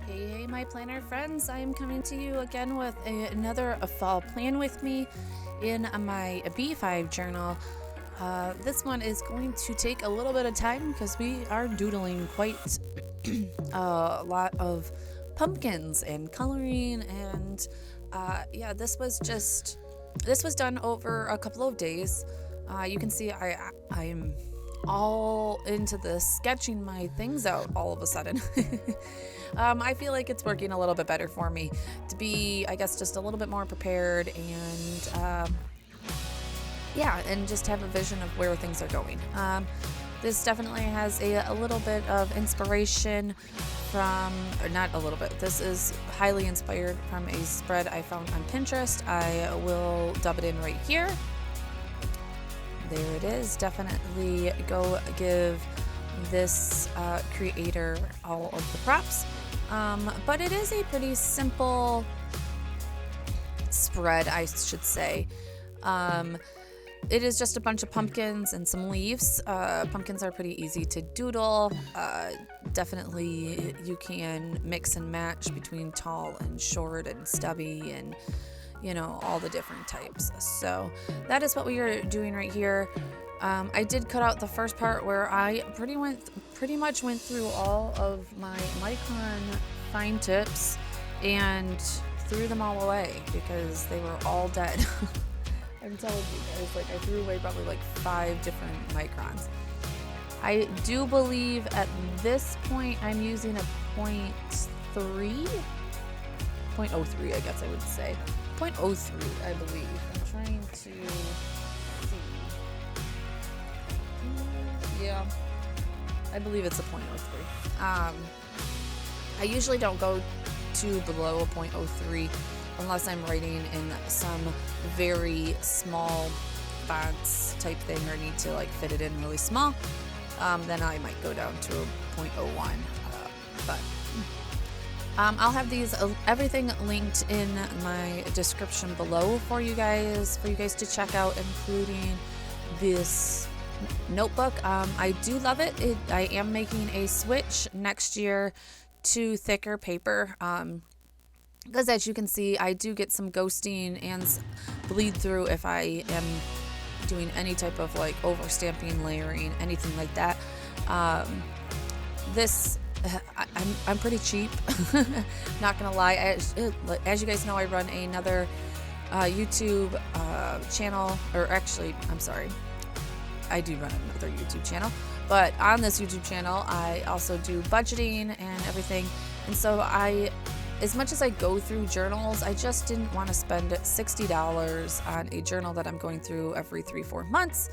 Hey, my planner friends, I am coming to you again with another fall plan with me in my B5 journal. This one is going to take a little bit of time because we are doodling quite a lot of pumpkins and coloring, and this was done over a couple of days. You can see I'm all into this sketching my things out all of a sudden. I feel like it's working a little bit better for me to be, I guess, just a little bit more prepared and and just have a vision of where things are going. This definitely has a little bit of inspiration from, or not a little bit, this is highly inspired from a spread I found on Pinterest. I will dub it in right here. There it is. Definitely go give this creator all of the props. But it is a pretty simple spread, I should say. It is just a bunch of pumpkins and some leaves. Pumpkins are pretty easy to doodle. Definitely you can mix and match between tall and short and stubby and all the different types. So that is what we are doing right here. I did cut out the first part where I pretty much went through all of my micron fine tips and threw them all away because they were all dead. I'm telling you guys, I threw away probably 5 different microns. I do believe at this point I'm using a 0.03, I guess I would say. 0.03, I believe. I'm trying to see. Yeah, I believe it's a 0.03. I usually don't go to below a 0.03 unless I'm writing in some very small fonts type thing or need to fit it in really small. Then I might go down to a 0.01. But I'll have everything linked in my description below for you guys to check out, including this notebook. I do love it. I am making a switch next year to thicker paper. Because as you can see, I do get some ghosting and bleed through if I am doing any type of overstamping, layering, anything like that. I'm pretty cheap, not gonna lie. As you guys know, I run another YouTube channel, or actually, I'm sorry, I do run another YouTube channel, but on this YouTube channel, I also do budgeting and everything, and so as much as I go through journals, I just didn't want to spend $60 on a journal that I'm going through every 3-4 months.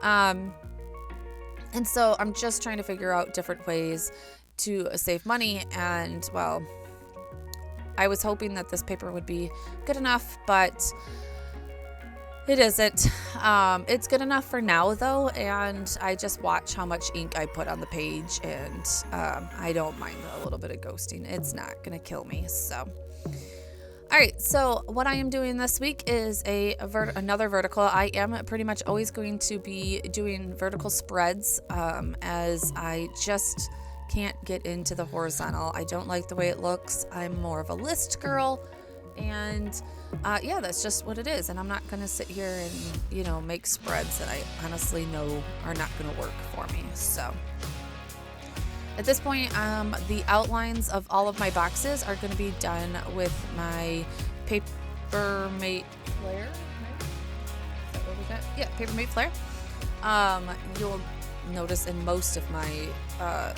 And so I'm just trying to figure out different ways to save money. And well, I was hoping that this paper would be good enough, but it isn't. It's good enough for now though, and I just watch how much ink I put on the page, and I don't mind a little bit of ghosting. It's not gonna kill me. So alright, so what I am doing this week is another vertical. I am pretty much always going to be doing vertical spreads, as I just can't get into the horizontal. I don't like the way it looks. I'm more of a list girl, and that's just what it is. And I'm not going to sit here and make spreads that I honestly know are not going to work for me. So at this point, the outlines of all of my boxes are going to be done with my Papermate Flare. Is that what we got? Yeah, Papermate Flare. You'll notice in most of my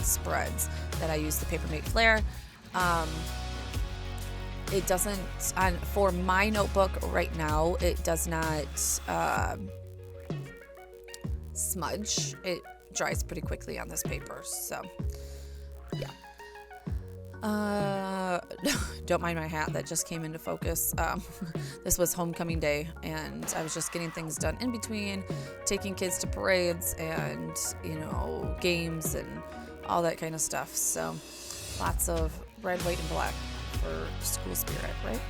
spreads that I use the Papermate Flare. It doesn't, for my notebook right now, it does not smudge. It dries pretty quickly on this paper, so yeah. Don't mind my hat that just came into focus. This was homecoming day, and I was just getting things done in between, taking kids to parades and, games and all that kind of stuff. So lots of red, white, and black for school spirit, right?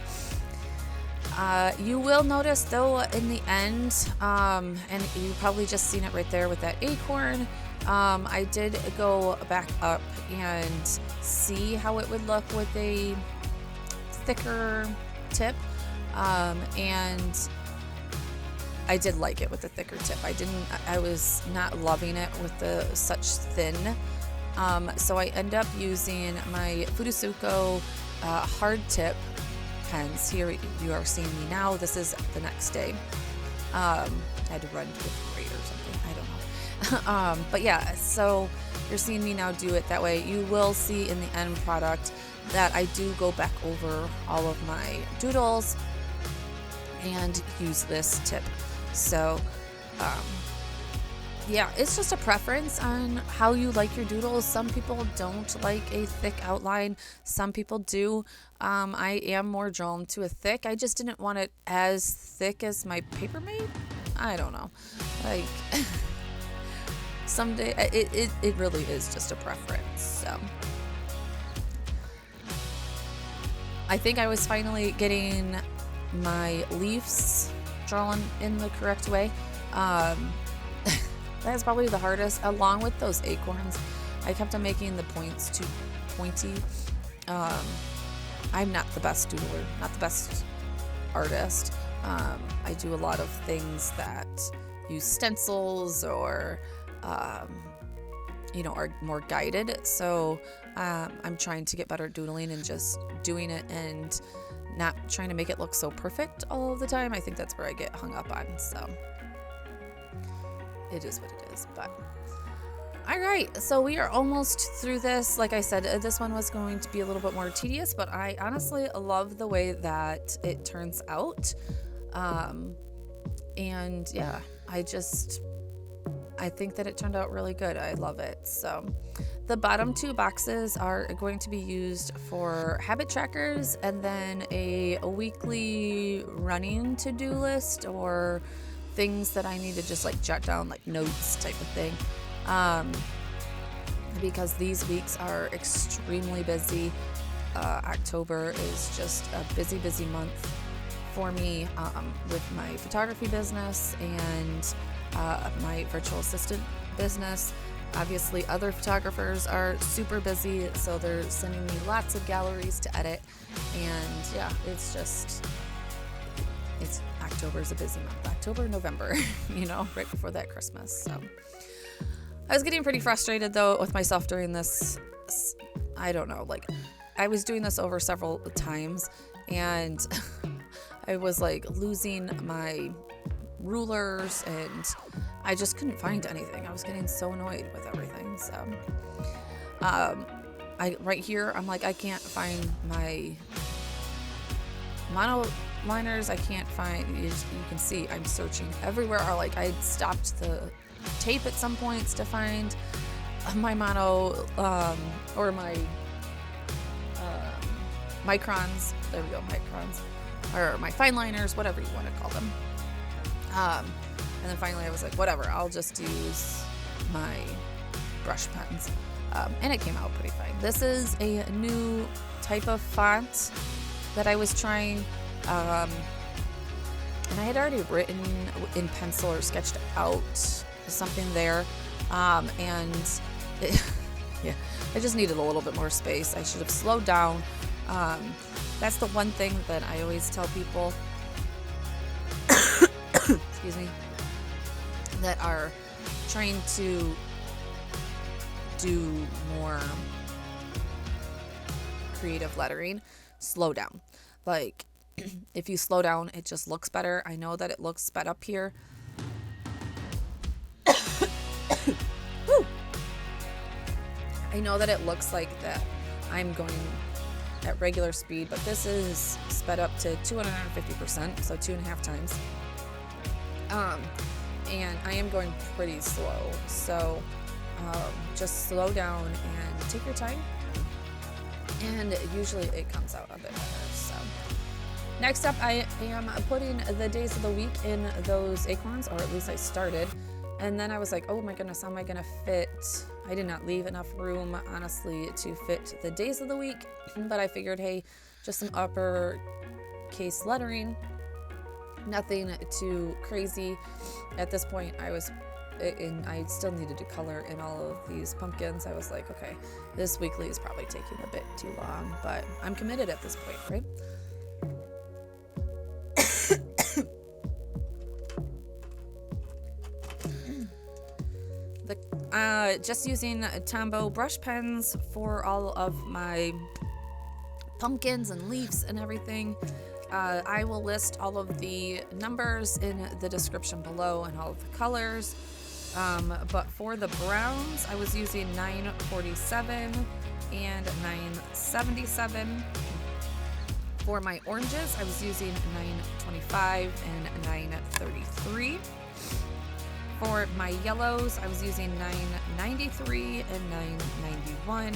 You will notice though in the end, and you probably just seen it right there with that acorn, I did go back up and see how it would look with a thicker tip, and I did like it with the thicker tip. I was not loving it with the such thin. So I end up using my Fudusuko hard tip pens. Here you are seeing me now. This is the next day. I had to run to the parade or something. I don't know. But yeah, so you're seeing me now do it that way. You will see in the end product that I do go back over all of my doodles and use this tip. So, yeah, it's just a preference on how you like your doodles. Some people don't like a thick outline. Some people do. I am more drawn to a thick. I just didn't want it as thick as my Papermate. I don't know. Like, someday, it really is just a preference. So, I think I was finally getting my leaves drawn in the correct way. That's probably the hardest, along with those acorns. I kept on making the points too pointy. I'm not the best doodler, not the best artist. I do a lot of things that use stencils or, are more guided. So I'm trying to get better at doodling and just doing it and not trying to make it look so perfect all the time. I think that's where I get hung up on. So it is what it is. But all right, so we are almost through this. Like I said, this one was going to be a little bit more tedious, but I honestly love the way that it turns out. And yeah, I think that it turned out really good. I love it. So the bottom two boxes are going to be used for habit trackers and then a weekly running to-do list or things that I need to just like jot down, like notes type of thing. Because these weeks are extremely busy. October is just a busy month for me with my photography business and my virtual assistant business. Obviously, other photographers are super busy, so they're sending me lots of galleries to edit. And yeah, October's a busy month. October, November, right before that Christmas. So I was getting pretty frustrated though with myself during this. I don't know, like I was doing this over several times and I was like losing my rulers and I just couldn't find anything. I was getting so annoyed with everything. So right here I'm like, I can't find my mono liners. I can't find, you can see I'm searching everywhere. Or like I stopped the tape at some points to find my mono or my microns. There we go, microns, or my fine liners, whatever you want to call them. And then finally I was like, whatever, I'll just use my brush pens. And it came out pretty fine. This is a new type of font that I was trying. And I had already written in pencil or sketched out something there. And yeah, I just needed a little bit more space. I should have slowed down. That's the one thing that I always tell people, excuse me, that are trying to do more creative lettering. Slow down. Like, if you slow down, it just looks better. I know that it looks sped up here. I know that it looks like that I'm going at regular speed, but this is sped up to 250%, so 2.5 times. And I am going pretty slow, so just slow down and take your time, and usually it comes out a bit better. So next up, I am putting the days of the week in those acorns, or at least I started. And then I was like, oh my goodness, how am I going to fit? I did not leave enough room, honestly, to fit the days of the week. But I figured, hey, just some uppercase lettering. Nothing too crazy. At this point, and I still needed to color in all of these pumpkins. I was like, okay, this weekly is probably taking a bit too long, but I'm committed at this point, right? Just using Tombow brush pens for all of my pumpkins and leaves and everything. I will list all of the numbers in the description below and all of the colors. But for the browns, I was using 947 and 977. For my oranges, I was using 925 and 933. For my yellows, I was using 993 and 991.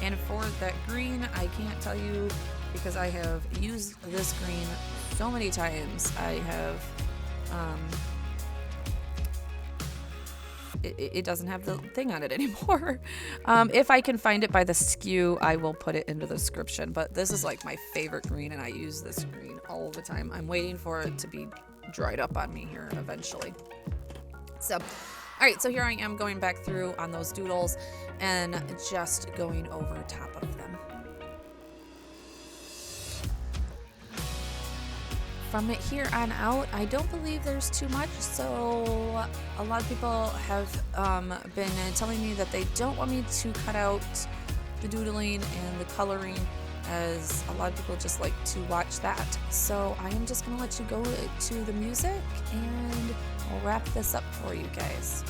And for that green, I can't tell you because I have used this green so many times. I have, it doesn't have the thing on it anymore. If I can find it by the SKU, I will put it into the description. But this is like my favorite green, and I use this green all the time. I'm waiting for it to be dried up on me here eventually. So, all right, so here I am going back through on those doodles and just going over top of them. From here on out, I don't believe there's too much, so a lot of people have been telling me that they don't want me to cut out the doodling and the coloring, as a lot of people just like to watch that. So I am just going to let you go to the music, and I'll wrap this up for you guys.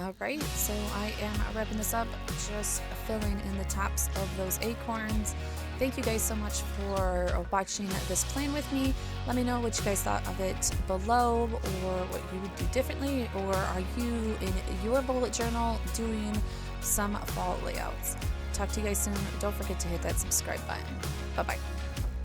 All right, so I am wrapping this up, just filling in the tops of those acorns. Thank you guys so much for watching this plan with me. Let me know what you guys thought of it below, or what you would do differently, or are you in your bullet journal doing some fall layouts? Talk to you guys soon. Don't forget to hit that subscribe button. Bye-bye.